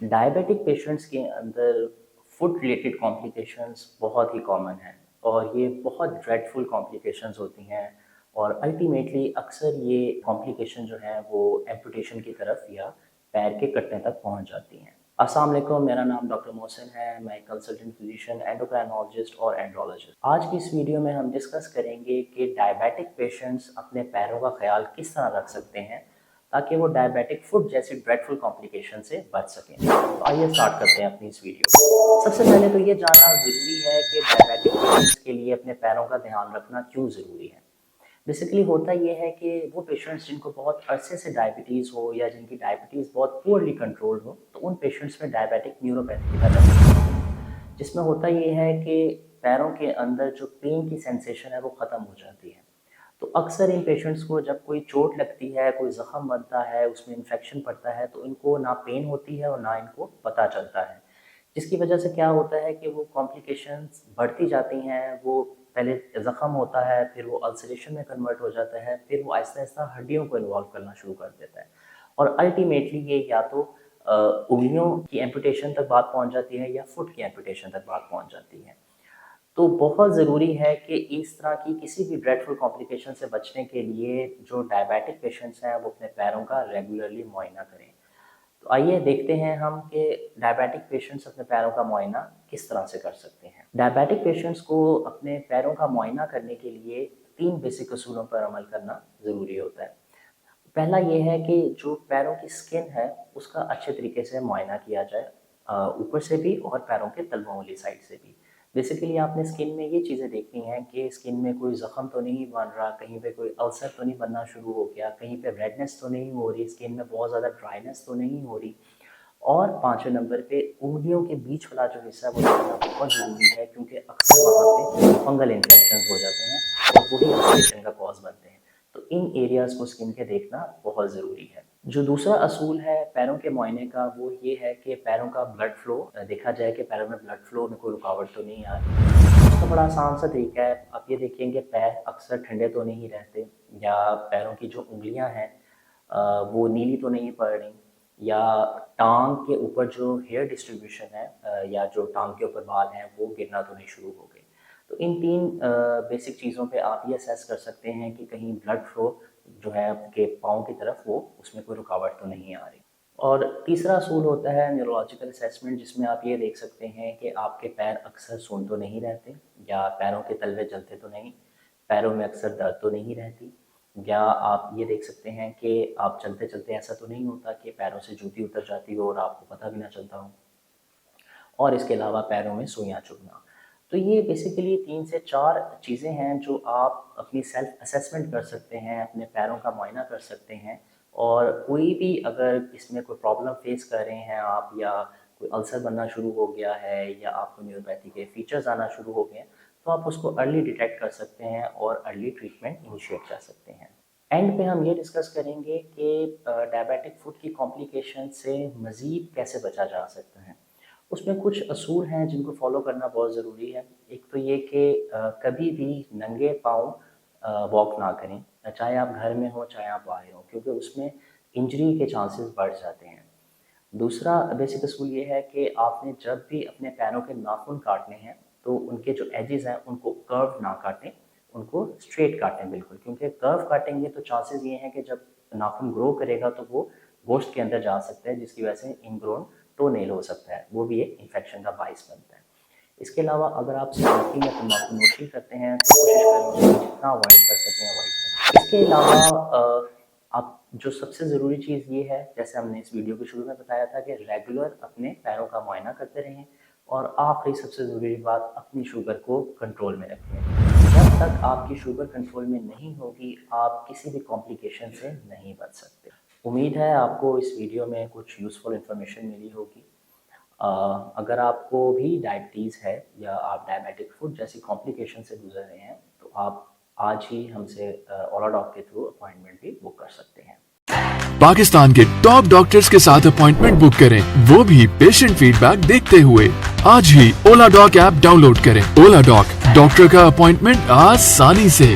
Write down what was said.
Diabetic patients के अंदर food related complications बहुत ही कॉमन हैं और ये बहुत ड्रेडफुल कॉम्प्लिकेशंस होती हैं और अल्टीमेटली अक्सर ये कॉम्प्लिकेशन जो है वो एम्पुटेशन की तरफ या पैर के कटने तक पहुंच जाती हैं। अस्सलाम वालेकुम, मेरा नाम डॉक्टर मोहसिन है। मैं कंसल्टेंट फिजिशियन, एंडोक्राइनोलॉजिस्ट और एंड्रोलॉजिस्ट। आज की इस वीडियो में हम डिस्कस करेंगे कि डायबिटिक पेशेंट्स अपने पैरों का ख्याल किस तरह रख सकते हैं ताकि वो डायबिटिक फुट जैसी ड्रेडफुल कॉम्प्लिकेशन से बच सकें। तो आइए स्टार्ट करते हैं अपनी इस वीडियो। सबसे पहले तो ये जानना ज़रूरी है कि डायबिटिक पेशेंट्स के लिए अपने पैरों का ध्यान रखना क्यों ज़रूरी है। बेसिकली होता ये है कि वो पेशेंट्स जिनको बहुत अरसे से डायबिटीज़ हो या जिनकी डायबिटीज़ बहुत पुअरली कंट्रोल हो, तो उन पेशेंट्स में डायबिटिक न्यूरोपैथी पैदा होती है, जिसमें होता ये है कि पैरों के अंदर जो पेन की सेंसेशन है वो ख़त्म हो जाती है। तो अक्सर इन पेशेंट्स को जब कोई चोट लगती है, कोई ज़ख़म बनता है, उसमें इन्फेक्शन पड़ता है, तो इनको ना पेन होती है और ना इनको पता चलता है, जिसकी वजह से क्या होता है कि वो कॉम्प्लिकेशंस बढ़ती जाती हैं। वो पहले ज़ख़म होता है, फिर वो अल्सरेशन में कन्वर्ट हो जाता है, फिर वो आहिस्ता आहिस्ता हड्डियों को इन्वॉल्व करना शुरू कर देता है और अल्टीमेटली ये या तो उंगलियों की एम्पुटेशन तक बात पहुँच जाती है या फुट की एम्पुटेशन तक बात पहुँच जाती है। तो बहुत ज़रूरी है कि इस तरह की किसी भी ड्रेडफुल कॉम्प्लिकेशन से बचने के लिए जो डायबिटिक पेशेंट्स हैं वो अपने पैरों का रेगुलरली मुआयना करें। तो आइए देखते हैं हम कि डायबिटिक पेशेंट्स अपने पैरों का मुआयना किस तरह से कर सकते हैं। डायबिटिक पेशेंट्स को अपने पैरों का मुआयना करने के लिए 3 बेसिक असूलों पर अमल करना ज़रूरी होता है। पहला ये है कि जो पैरों की स्किन है उसका अच्छे तरीके से मुआयना किया जाए, ऊपर से भी और पैरों के तलवों वाली साइड से भी। बेसिकली आपने स्किन में ये चीज़ें देखनी हैं कि स्किन में कोई ज़ख़म तो नहीं बन रहा, कहीं पे कोई अल्सर तो नहीं बनना शुरू हो गया, कहीं पे रेडनेस तो नहीं हो रही, स्किन में बहुत ज़्यादा ड्राइनेस तो नहीं हो रही। और 5वें नंबर पे उंगलियों के बीच वाला जो हिस्सा है वो देखना बहुत ज़रूरी है, क्योंकि अक्सर वहाँ पे फंगल इन्फेक्शंस हो जाते हैं और वही इन्फेक्शन का कॉज बनते हैं। तो इन एरियाज़ को स्किन के देखना बहुत ज़रूरी है। जो दूसरा असूल है पैरों के मुआयने का वो ये है कि पैरों का ब्लड फ्लो देखा जाए कि पैरों में ब्लड फ्लो में कोई रुकावट तो नहीं आ रही। उसका बड़ा आसान सा तरीका है, आप ये देखेंगे पैर अक्सर ठंडे तो नहीं रहते, या पैरों की जो उंगलियां हैं वो नीली तो नहीं पड़ रही, या टांग के ऊपर जो हेयर डिस्ट्रीब्यूशन है या जो टांग के ऊपर बाल हैं वो गिरना तो नहीं शुरू हो गए। तो इन 3 बेसिक चीज़ों पे आप ये असेस कर सकते हैं कि कहीं ब्लड फ्लो जो है आपके पाँव की तरफ वो उसमें कोई रुकावट तो नहीं आ रही। और तीसरा असूल होता है न्यूरोलॉजिकल असेसमेंट, जिसमें आप ये देख सकते हैं कि आपके पैर अक्सर सुन्न तो नहीं रहते, या पैरों के तलवे जलते तो नहीं, पैरों में अक्सर दर्द तो नहीं रहती, या आप ये देख सकते हैं कि आप चलते चलते ऐसा तो नहीं होता कि पैरों से जूती उतर जाती हो और आपको पता भी ना चलता हो, और इसके अलावा पैरों में सुइयाँ चुभना। तो ये बेसिकली 3 से 4 चीज़ें हैं जो आप अपनी सेल्फ असेसमेंट कर सकते हैं, अपने पैरों का मुआयना कर सकते हैं। और कोई भी अगर इसमें कोई प्रॉब्लम फेस कर रहे हैं आप, या कोई अल्सर बनना शुरू हो गया है, या आपको न्यूरोपैथी के फीचर्स आना शुरू हो गए हैं, तो आप उसको अर्ली डिटेक्ट कर सकते हैं और अर्ली ट्रीटमेंट इनिशिएट कर सकते हैं। एंड पे हम ये डिस्कस करेंगे कि डायबिटिक फुट की कॉम्प्लिकेशन से मज़ीद कैसे बचा जा सकता है। उसमें कुछ असूल हैं जिनको फॉलो करना बहुत ज़रूरी है। एक तो ये कि कभी भी नंगे पाँव वॉक ना करें, चाहे आप घर में हो चाहे आप बाहर हो, क्योंकि उसमें इंजरी के चांसेस बढ़ जाते हैं। दूसरा बेसिक असूल ये है कि आपने जब भी अपने पैरों के नाखून काटने हैं तो उनके जो एजेस हैं उनको कर्व ना काटें, उनको स्ट्रेट काटें बिल्कुल, क्योंकि कर्व काटेंगे तो चांसेस ये हैं कि जब नाखून ग्रो करेगा तो वो गोश्त के अंदर जा सकता है, जिसकी वजह से इनग्रोन टो नेल हो सकता है, वो भी एक इन्फेक्शन का बाइस बनता है। इसके अलावा अगर आप स्मोकिंग या तंबाकू नोशी करते हैं तो कोशिश करें कि जितना अवॉइड कर सकें अवॉइड करें। इसके अलावा आप जो सबसे ज़रूरी चीज़ ये है, जैसे हमने इस वीडियो के शुरू में बताया था, कि रेगुलर अपने पैरों का मुआयना करते रहें, और आखिरी सबसे ज़रूरी बात, अपनी शुगर को कंट्रोल में रखें। जब तक आपकी शुगर कंट्रोल में नहीं होगी आप किसी भी कॉम्प्लिकेशन से नहीं बच सकते। उम्मीद है आपको इस वीडियो में कुछ यूज़फुल इन्फॉर्मेशन मिली होगी। अगर आपको भी डायबिटीज़ है या आप डायबिटिक फुट जैसी कॉम्प्लिकेशन से गुजर रहे हैं तो आप आज ही हमसे ओला डॉक के थ्रू अपॉइंटमेंट भी बुक कर सकते हैं। पाकिस्तान के टॉप डॉक्टर्स के साथ अपॉइंटमेंट बुक करें, वो भी पेशेंट फीडबैक देखते हुए। आज ही ओला डॉक ऐप डाउनलोड करें। ओला डॉक, डॉक्टर का अपॉइंटमेंट आसानी से।